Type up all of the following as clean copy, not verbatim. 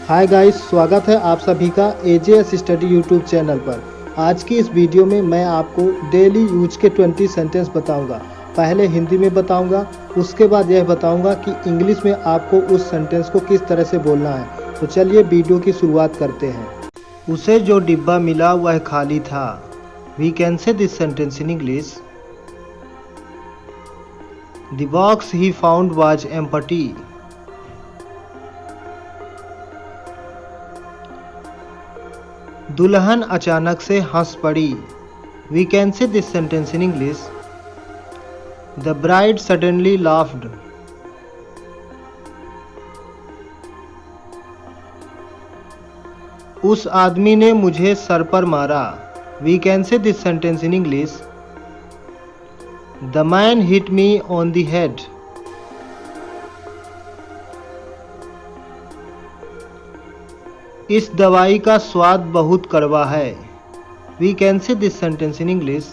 Hi guys, स्वागत है आप सभी का एजेएस स्टडी यूट्यूब चैनल पर। आज की इस वीडियो में मैं आपको डेली यूज के 20 सेंटेंस बताऊंगा। पहले हिंदी में बताऊंगा, उसके बाद यह बताऊंगा कि इंग्लिश में आपको उस सेंटेंस को किस तरह से बोलना है। तो चलिए वीडियो की शुरुआत करते हैं। उसे जो डिब्बा मिला वह खाली था। We can say this sentence in English. The box he found was empty. दुल्हन अचानक से हंस पड़ी। We can say this sentence in English. The bride suddenly laughed. उस आदमी ने मुझे सर पर मारा। We can say this sentence in English. The man hit me on the head. इस दवाई का स्वाद बहुत कड़वा है। We can say this sentence in English.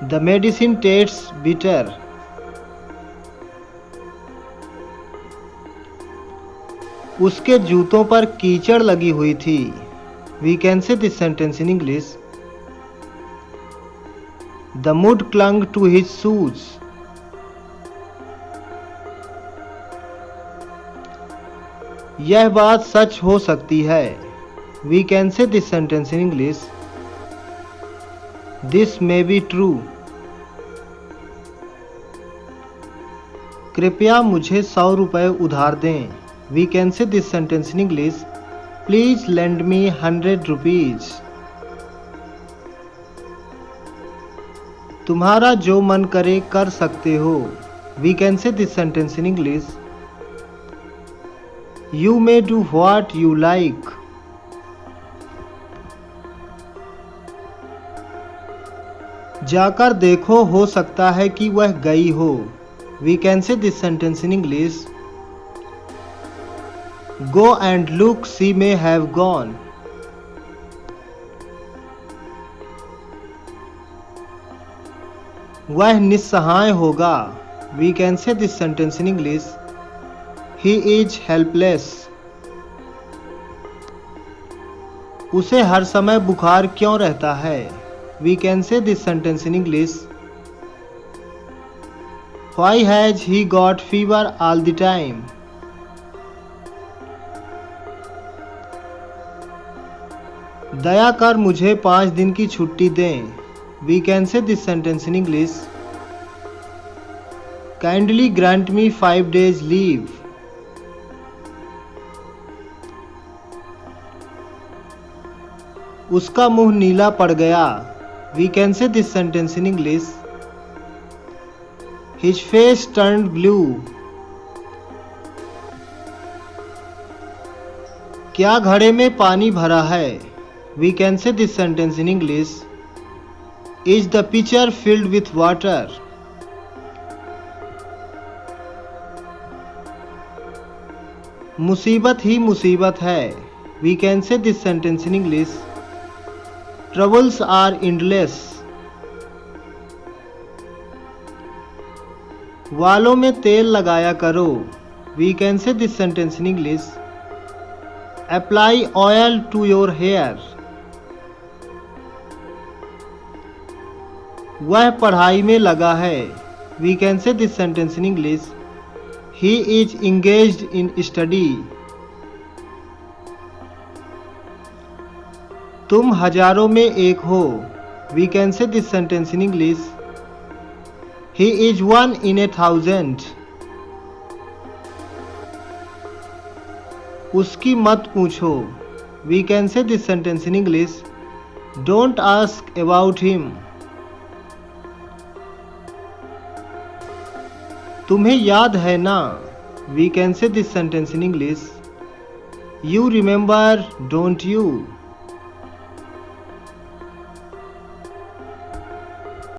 The medicine tests bitter. उसके जूतों पर कीचड़ लगी हुई थी। We can say this sentence in English. The mud clung to his shoes. यह बात सच हो सकती है। We can say this sentence in English. This may be true. कृपया मुझे 100 रुपये उधार दें। We can say this sentence in English. Please lend me 100 rupees. तुम्हारा जो मन करे कर सकते हो। We can say this sentence in English. You may do what you like. जाकर देखो, हो सकता है कि वह गई हो। We can say this sentence in English. Go and look, she may have gone. वह निस्सहाय होगा। We can say this sentence in English. He is helpless. उसे हर समय बुखार क्यों रहता है। We can say this sentence in English. Why has he got fever all the time? दया कर मुझे 5 दिन की छुट्टी दें। We can say this sentence in English. Kindly grant me 5 days leave. उसका मुंह नीला पड़ गया। We can say this sentence in English. His face turned blue. क्या घड़े में पानी भरा है। We can say this sentence in English. Is the pitcher filled with water. मुसीबत ही मुसीबत है। We can say this sentence in English. Troubles are endless. वालों में तेल लगाया करो। We can say this sentence in English. Apply oil to your hair. वह पढ़ाई में लगा है। We can say this sentence in English. He is engaged in study. तुम हजारों में एक हो। We can say this sentence in English. He is 1 in 1,000. उसकी मत पूछो। We can say this sentence in English. Don't ask about him. तुम्हें याद है ना। We can say this sentence in English. You remember, don't you.